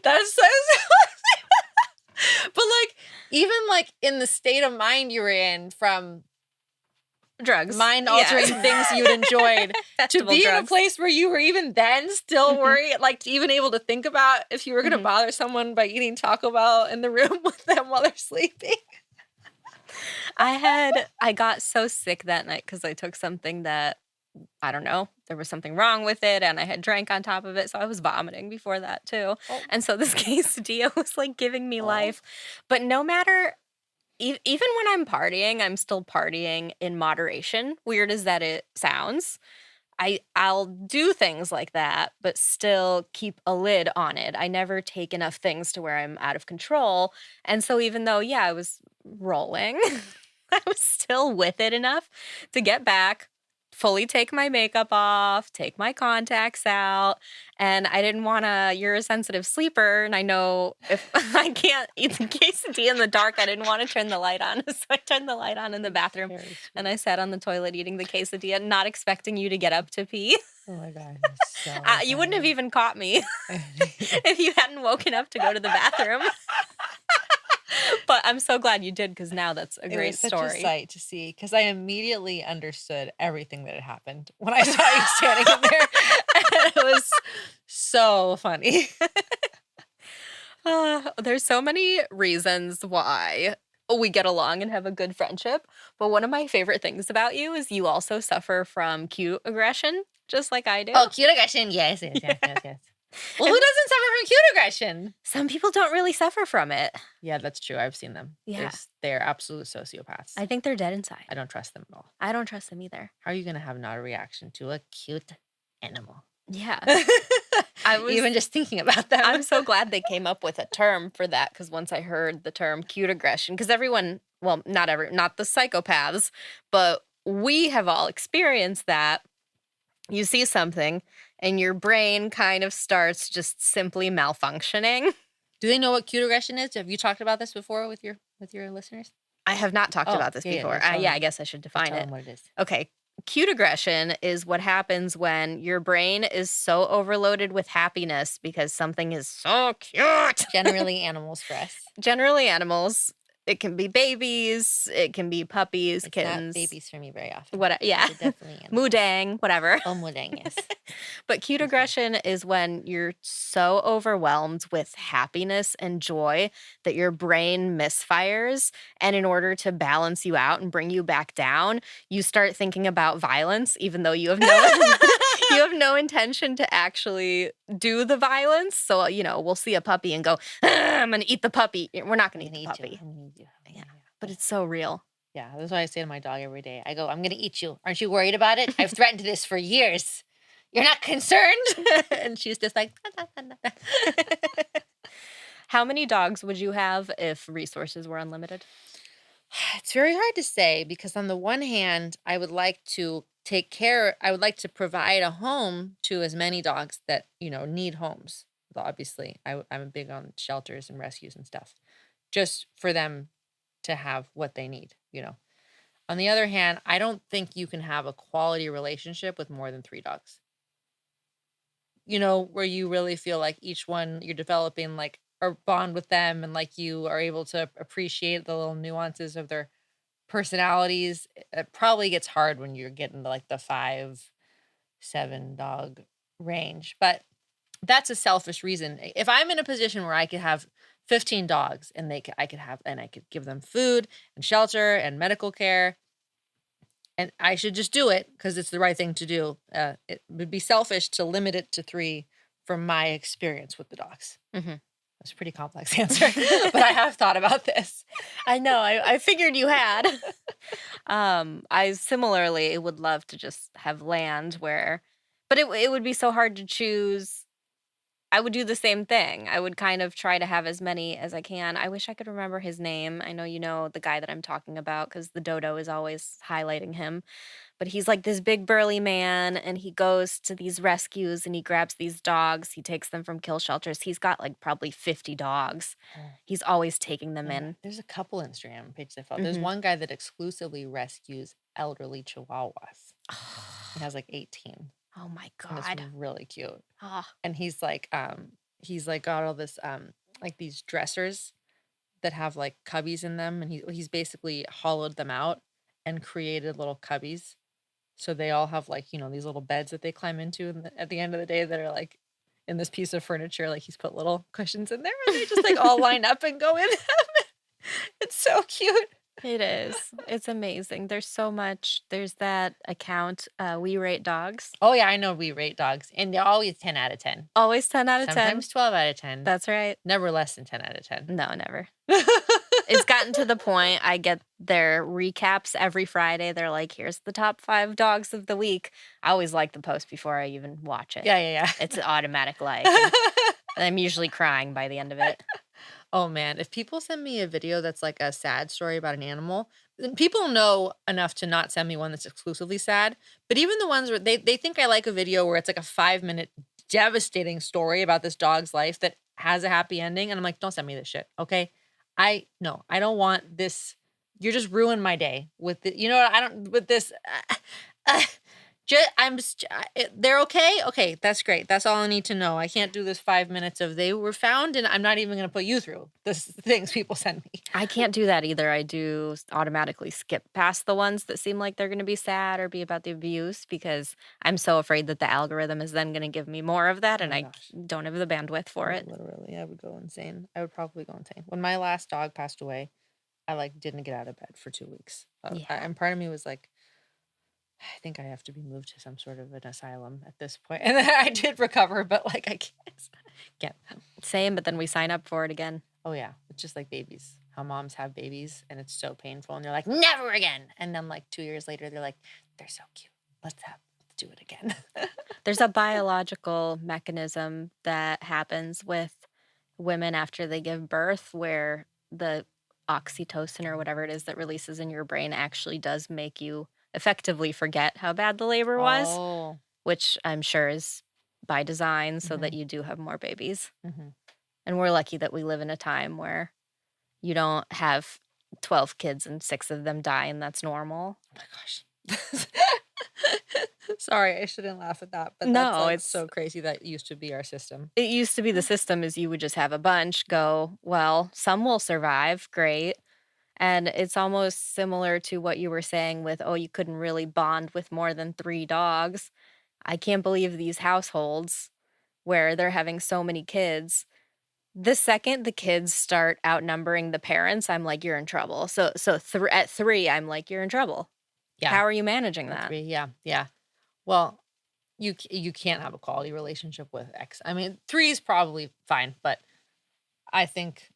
That's so but like even like in the state of mind you were in from Drugs. mind-altering Yeah. things you'd enjoyed, to Festival be in a drugs. place where you were even then still Mhm. worried, like, even able to think about if you were gonna Mhm. bother someone by eating Taco Bell in the room with them while they're sleeping. I got so sick that night because I took something that, I don't know, there was something wrong with it, and I had drank on top of it, so I was vomiting before that too, Oh, and so this quesadilla was, like, giving me oh. life, but no matter even when I'm partying, I'm still partying in moderation, weird as that it sounds. I'll do things like that, but still keep a lid on it. I never take enough things to where I'm out of control, and so even though, yeah, I was rolling, I was still with it enough to get back, fully take my makeup off, take my contacts out, and I didn't wanna you're a sensitive sleeper, and I know if I can't eat the quesadilla in the dark, I didn't wanna turn the light on, so I turned the light on in the That's bathroom, very and sweet. I sat on the toilet eating the quesadilla, not expecting you to get up to pee. Oh my god, that's so You wouldn't have funny. even caught me if you hadn't woken up to go to the bathroom. But I'm so glad you did because now that's a It was great such a story. sight to see because I immediately understood everything that had happened when I saw you standing in there, and it was so funny. There's so many reasons why we get along and have a good friendship, but one of my favorite things about you is you also suffer from cute aggression, just like I do. Oh, cute aggression, yes, yes, yes, yes, yes. Well, who And doesn't suffer from cute aggression? some people don't really suffer from it. Yeah, that's true, I've seen them. Yeah, They're absolute sociopaths. I think they're dead inside. I don't trust them at all. I don't trust them either. How are you gonna have not a reaction to a cute animal? Yeah. I was Even just thinking about them. I'm so glad they came up with a term for that because once I heard the term cute aggression, because everyone, well, not the psychopaths, but we have all experienced that. You see something and your brain kind of starts just simply malfunctioning. Do they know what cute aggression is? Have you talked about this before with your listeners? I have not talked Oh, about this yeah, yeah, before. let's tell Yeah, I them. guess I should Let's define tell it. them what it is. Okay. Cute aggression is what happens when your brain is so overloaded with happiness because something is so cute. Generally, animal stress. Generally animals. It can be babies, it can be puppies, It's not kittens, babies for me very often. yeah. They're definitely animals. Moodang, whatever. Oh, mudang, yes. But cute Excuse me. aggression is when you're so overwhelmed with happiness and joy that your brain misfires. And in order to balance you out and bring you back down, you start thinking about violence, even though you have no you have no intention to actually do the violence. So, we'll see a puppy and go, "Ah, I'm gonna eat the puppy. We're not I'm gonna eat gonna the eat you. puppy. I'm gonna eat you. Yeah. But it's so real. Yeah, that's what I say to my dog every day. I go, I'm gonna eat you. Aren't you worried about it? I've threatened this for years. You're not concerned? And she's just like, How many dogs would you have if resources were unlimited? it's very hard to say because on the one hand, I would like to I would like to provide a home to as many dogs that, need homes. Well, obviously, I'm big on shelters and rescues and stuff, just for them to have what they need. On the other hand, I don't think you can have a quality relationship with more than 3 dogs. Where you really feel like each one you're developing like a bond with them and like you are able to appreciate the little nuances of their personalities. It probably gets hard when you're getting to like the 5, 7 dog range. But that's a selfish reason. If I'm in a position where I could have 15 dogs and I could give them food and shelter and medical care, and I should just do it because it's the right thing to do. It would be selfish to limit it to 3 from my experience with the dogs. Mhm. That's a pretty complex answer, but I have thought about this. I know. I figured you had. I similarly would love to just have land where, but it would be so hard to choose. I would do the same thing. I would kind of try to have as many as I can. I wish I could remember his name. I know you know the guy that I'm talking about because the dodo is always highlighting him. But he's like this big burly man and he goes to these rescues and he grabs these dogs. He takes them from kill shelters. He's got like probably 50 dogs. Oh, He's always taking them yeah, in. there's a couple Instagram pages I follow. There's Mhm. one guy that exclusively rescues elderly chihuahuas. He has like 18, Oh my and it's god. really cute. Ah. And he's like got all this like these dressers that have like cubbies in them, and he's basically hollowed them out and created little cubbies. So they all have, like, these little beds that they climb into, and at the end of the day that are, like, in this piece of furniture, like, he's put little cushions in there, and they just, like, all line up and go in them. It's so cute. It is. It's amazing. There's so much. There's that account, We Rate Dogs. Oh, yeah, I know we rate dogs, and they're always 10 out of 10. Always 10 out of 10. Sometimes 12 out of 10. That's right. Never less than 10 out of 10. No, never. It's gotten to the point I get their recaps every Friday. They're like, "Here's the top 5 dogs of the week." I always like the post before I even watch it. Yeah, yeah, It's an automatic like, yeah. and I'm usually crying by the end of it. Oh, man, if people send me a video that's, like, a sad story about an animal, then people know enough to not send me one that's exclusively sad, but even the ones where they think I like a video where it's, like, a 5-minute devastating story about this dog's life that has a happy ending, and I'm like, "Don't send me this shit, okay? No, I don't want this. You're just ruined my day with the, what, I don't with this, uh, they're okay? Okay, that's great. That's all I need to know. I can't do this 5 minutes of they were found, and I'm not even gonna put you through the things people send me. I can't do that either. I do automatically skip past the ones that seem like they're gonna be sad or be about the abuse because I'm so afraid that the algorithm is then gonna give me more of that, Oh and my I gosh. don't have the bandwidth for it. Literally, I would go insane. I would probably go insane. When my last dog passed away, I, like, didn't get out of bed for 2 weeks. Yeah. And part of me was like, I think I have to be moved to some sort of an asylum at this point. And then I did recover, but, like, I can't. Same, but then we sign up for it again. Oh, yeah. It's just like babies. How moms have babies, and it's so painful, and they're like, "Never again!" And then, like, 2 years later, they're like, "They're so cute. Let's do it again." There's a biological mechanism that happens with women after they give birth where the oxytocin or whatever it is that releases in your brain actually does make you effectively forget how bad the labor was, Oh. which I'm sure is by design so that Mhm, you do have more babies. mhm. And we're lucky that we live in a time where you don't have 12 kids and 6 of them die and that's normal. Oh my gosh. Sorry, I shouldn't laugh at that, but that's, No, like, it's so crazy that used to be our system. it used to be the system is you would just have a bunch go, well, some will survive, great. And it's almost similar to what you were saying with, oh, you couldn't really bond with more than 3 dogs. I can't believe these households where they're having so many kids. The second the kids start outnumbering the parents, I'm like, "You're in trouble." At 3, I'm like, "You're in trouble." Yeah, How are you managing at that? 3, yeah, yeah. Well, you can't have a quality relationship with X. I mean, 3 is probably fine, but I think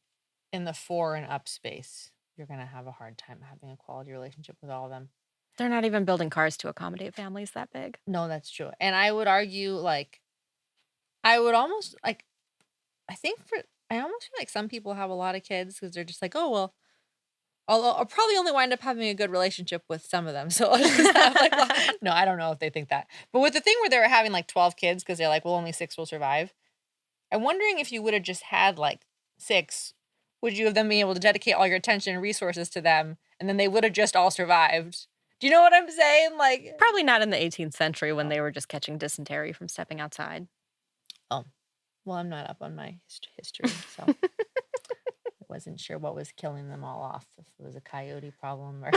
in the 4 and up space, you're gonna have a hard time having a quality relationship with all of them. They're not even building cars to accommodate families that big. No, that's true, and I would argue, like, I would almost, like, I almost feel like some people have a lot of kids because 'cause they're just like, "Oh, well, I'll probably only wind up having a good relationship with some of them, so I'll just have, like, no, I don't know if they think that. But with the thing where they were having, like, 12 kids because 'cause they're like, "Well, only 6 will survive," I'm wondering if you would've just had, like, 6, would you have then been able to dedicate all your attention and resources to them, and then they would've just all survived? Do you know what I'm saying? Like, Probably not in the 18th century when oh, they were just catching dysentery from stepping outside. oh, well, I'm not up on my history, so I wasn't sure what was killing them all off, if it was a coyote problem or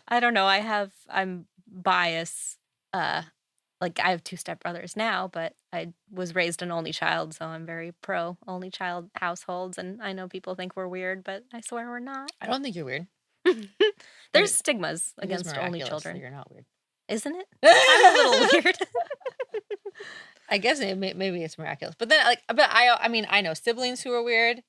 I don't know, I'm biased, like, I have 2 stepbrothers now, but I was raised an only child, so I'm very pro only child households, and I know people think we're weird, but I swear we're not. I don't think you're weird. There's It stigmas it is against only miraculous that children, you're not weird. isn't it? I'm a little weird. I guess maybe it's miraculous, but then, like, but I mean, I know siblings who are weird,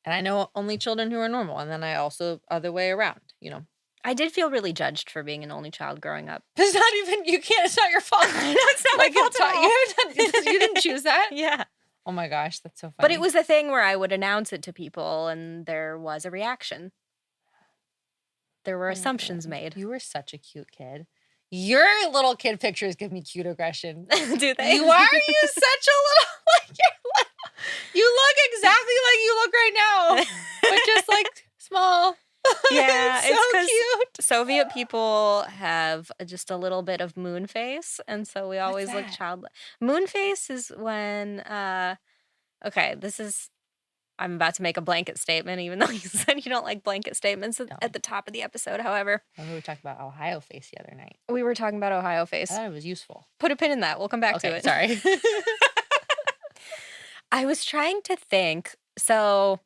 and I know only children who are normal, and then I also other way around, you know? I did feel really judged for being an only child growing up. It's not even you can't it's not your fault. I know it's not my Like, fault it's at not all. you haven't done you didn't choose that? Yeah. Oh my gosh, that's so But it funny. was a thing where I would announce it to people and there was a reaction. There were Oh, assumptions man. made. You were such a cute kid. Your little kid pictures give me cute aggression. Do they? You are? You such a little like you're little you look exactly like you look right now, but just, like, small. Yeah, It's it's so 'cause cute. Soviet people have just a little bit of moon face, and so we What's always look that? moon face is when, okay, this is I'm about to make a blanket statement, even though you said you don't like blanket statements at the top of the episode. However, we talked about Ohio face the other night. we were talking about Ohio I face. thought it was useful. Put a pin in that. We'll come back to Okay, it. sorry. I was trying to think. So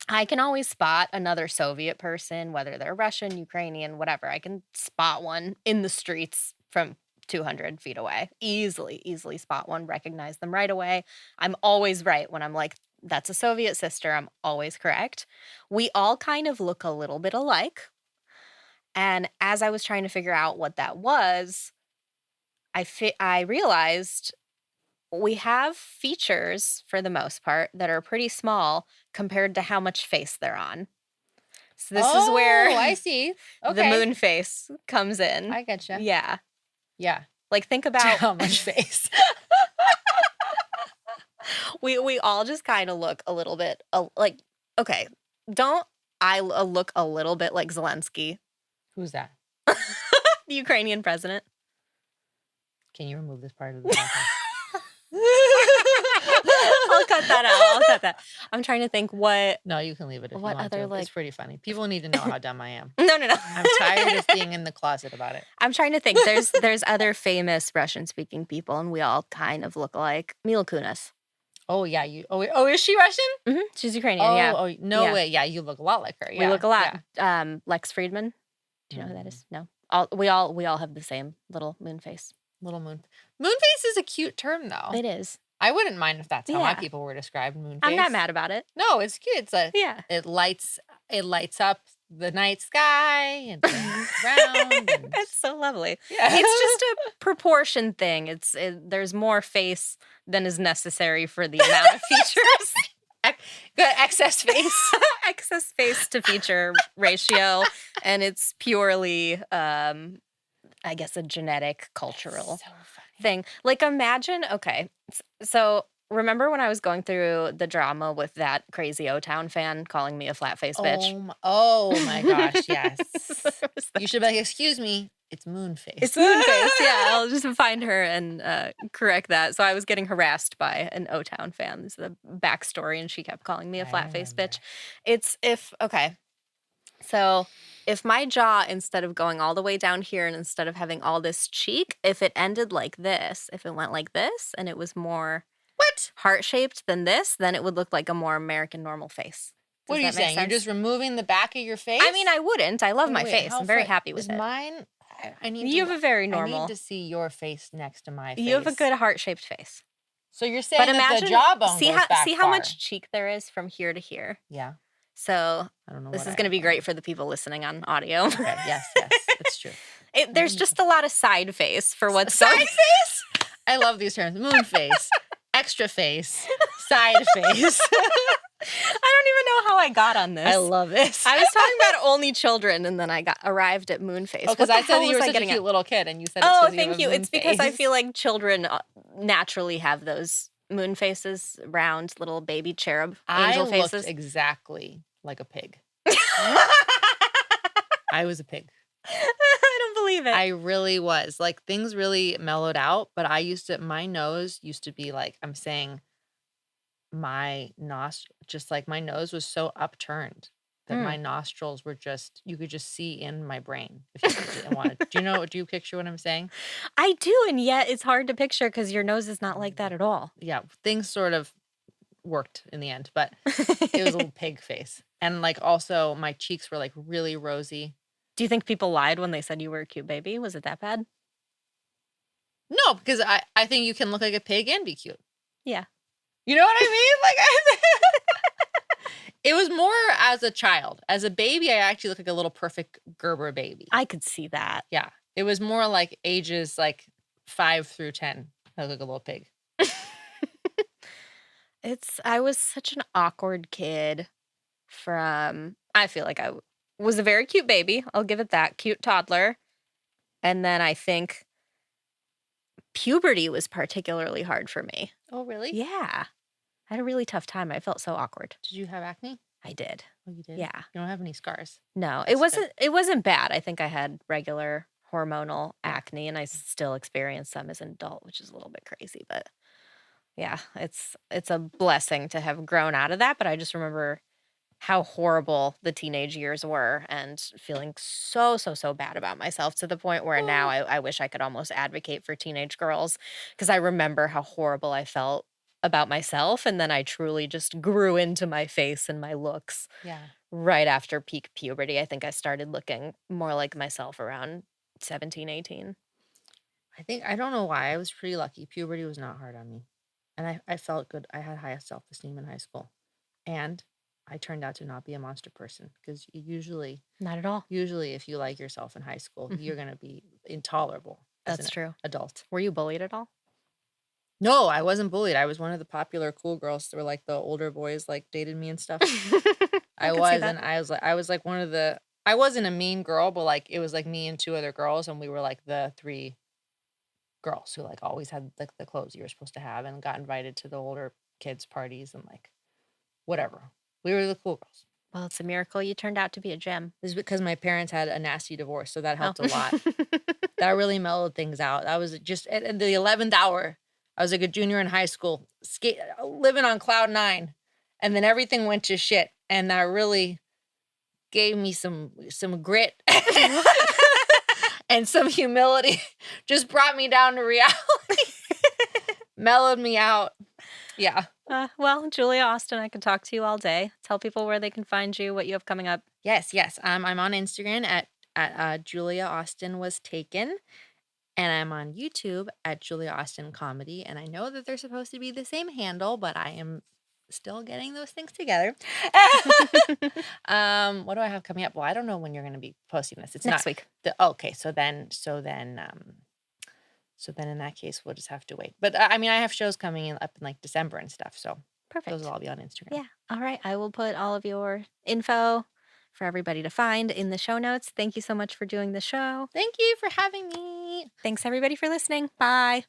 I can always spot another Soviet person, whether they're Russian, Ukrainian, whatever. I can spot one in the streets from 200 feet away. Easily spot one, recognize them right away. I'm always right when I'm like, that's a Soviet sister. I'm always correct. We all kind of look a little bit alike. And as I was trying to figure out what that was, I realized we have features for the most part that are pretty small compared to how much face they're on. So this is where I see. the Okay. moon face comes in. I getcha. Yeah. Yeah. Like think about How much face? we all just kind of look a little bit like, okay, don't I look a little bit like Zelensky, Who's that? the Ukrainian president? Can you remove this part of the podcast? I'll cut that out. I'll cut that. I'm trying to think what. No, you can leave it if What you want other, to. like- It's pretty funny. People need to know how dumb I am. No. I'm tired of being in the closet about it. I'm trying to think. There's other famous Russian speaking people, and we all kind of look alike. Mila Kunis. Oh yeah, is she Russian? She's Ukrainian. Yeah, Oh no Yeah. way. Yeah, you look a lot like her. we Yeah, look a lot. yeah. Lex Friedman. Do you know who that is? No. We all have the same little moon face. Little moon. Moon face is a cute term though. It is. I wouldn't mind if that's how my Yeah. people were described. Moon face. I'm not mad about it. No, it's cute. It's a. Yeah. It lights up the night sky and turns around. And, It's so lovely. yeah. It's just a proportion thing. There's more face than is necessary for the amount of features. good excess face. Excess face to feature ratio, and it's purely, I guess, a genetic, cultural So funny. thing. Like, imagine, okay, so remember when I was going through the drama with that crazy O-Town fan calling me a flat-faced bitch? Oh my gosh, yes. There was that. You should be like, excuse me, it's moon face. It's Moonface. Yeah, I'll just find her and correct that. So I was getting harassed by an O-Town fan. This is the backstory, and she kept calling me a I flat-faced remember. bitch. So if my jaw, instead of going all the way down here and instead of having all this cheek, if it ended like this, if it went like this and it was more What? heart-shaped than this, then it would look like a more American normal face. What Does are you that make saying? You're sense? just removing the back of your face? I mean, I wouldn't. I love my Wait, face. how I'm very far- happy with is it. mine? I need. You to, have a very I normal. need to see your face next to my face. You have a good heart-shaped face. So you're saying But that imagine, the jawbone see goes how back see how far. much cheek there is from here to here. Yeah, So I don't know. this what is I going to be have. great for the people listening on audio. Okay, yes, it's true. There's just a lot of side face for what's Side going. face? I love these terms. Moon face, extra face, side face. I don't even know how I got on this. I love this. I was talking about only children, and then I arrived at moon face. because What the I said hell that you was were I such a getting cute at? little kid, and you said, Oh, it's 'cause you have thank a you. moon It's because I face. feel like children naturally have those moon faces, round little baby cherub angel I faces. looked exactly like a pig. I was a pig. I don't believe it. I really was. Like things really mellowed out, but my nose used to be like, I'm saying my just like my nose was so upturned that my nostrils were just, you could just see in my brain if you wanted. Do you picture what I'm saying? I do, and yet it's hard to picture because your nose is not like that at all. Yeah, things sort of worked in the end, but it was a little pig face. And like also my cheeks were like really rosy. Do you think people lied when they said you were a cute baby? Was it that bad? No, because I think you can look like a pig and be cute. Yeah. You know what I mean? Like, it was more as a child. As a baby, I actually look like a little perfect Gerber baby. I could see that. Yeah. It was more like ages like 5 through 10. I look like a little pig. I was such an awkward kid I feel like I was a very cute baby. I'll give it that. Cute toddler. And then I think puberty was particularly hard for me. Oh, really? Yeah. I had a really tough time. I felt so awkward. Did you have acne? I did. Oh, you did? Yeah. You don't have any scars. No, That's good. it wasn't bad. I think I had regular hormonal acne, and I still experience some as an adult, which is a little bit crazy, but Yeah, it's a blessing to have grown out of that, but I just remember how horrible the teenage years were and feeling so, so, so bad about myself to the point where now Oh. I wish I could almost advocate for teenage girls because I remember how horrible I felt about myself, and then I truly just grew into my face and my looks Yeah. right after peak puberty. I think I started looking more like myself around 17, 18. I don't know why, I was pretty lucky. Puberty was not hard on me, and I felt good. I had high self-esteem in high school, and I turned out to not be a monster person 'cause Not at all. usually if you like yourself in high school, you're Mhm. gonna be intolerable as That's an true. adult. Were you bullied at all? No, I wasn't bullied. I was one of the popular cool girls where, like, the older boys, like, dated me and stuff. I I could see was, that. and I was, like, one of the I wasn't a mean girl, but, like, it was, like, me and 2 other girls, and we were, like, the 3 girls who, like, always had, like, the clothes you were supposed to have and got invited to the older kids' parties and, like, whatever. We were the cool girls. Well, it's a miracle you turned out to be a gem. This is because my parents had a nasty divorce, so that Oh. helped a lot. That really mellowed things out. That was just at the 11th hour. I was like a junior in high school, living on cloud 9, and then everything went to shit, and that really gave me some grit and some humility. Just brought me down to reality, mellowed me out. Yeah. Well, Julia Austin, I could talk to you all day. Tell people where they can find you, what you have coming up. Yes, yes. I'm on Instagram at Julia Austin Was Taken. And I'm on YouTube at Julia Austin Comedy, and I know that they're supposed to be the same handle, but I am still getting those things together. What do I have coming up? Well, I don't know when you're gonna be posting this. It's Next not week. okay, so then in that case, we'll just have to wait. But, I mean, I have shows coming in up in, like, December and stuff, so those will Perfect. all be on Instagram. Yeah. All right. I will put all of your info for everybody to find in the show notes. Thank you so much for doing the show. Thank you for having me. Thanks, everybody, for listening. Bye.